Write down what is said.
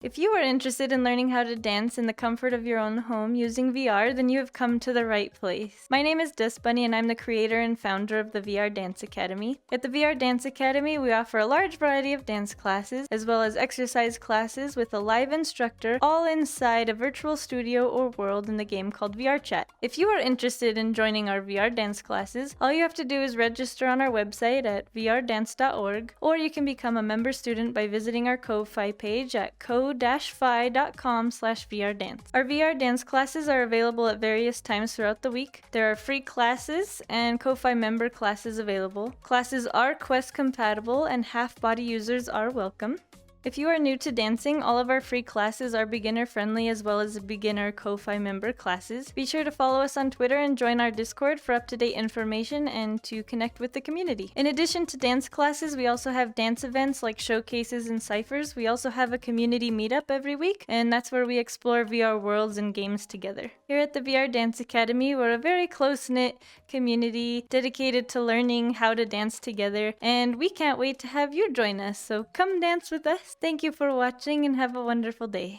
If you are interested in learning how to dance in the comfort of your own home using VR, then you have come to the right place. My name is Dust Bunny and I'm the creator and founder of the VR Dance Academy. At the VR Dance Academy, we offer a large variety of dance classes, as well as exercise classes with a live instructor, all inside a virtual studio or world in the game called VRChat. If you are interested in joining our VR dance classes, all you have to do is register on our website at vrdance.org, or you can become a member student by visiting our Ko-Fi page at ko-fi.com/vrdance. Our VR dance classes are available at various times throughout the week. There are free classes and Ko-Fi member classes available. Classes are Quest compatible and half-body users are welcome. If you are new to dancing, all of our free classes are beginner friendly as well as beginner Ko-Fi member classes. Be sure to follow us on Twitter and join our Discord for up-to-date information and to connect with the community. In addition to dance classes, we also have dance events like showcases and ciphers. We also have a community meetup every week, and that's where we explore VR worlds and games together. Here at the VR Dance Academy, we're a very close-knit community dedicated to learning how to dance together, and we can't wait to have you join us, so come dance with us. Thank you for watching and have a wonderful day.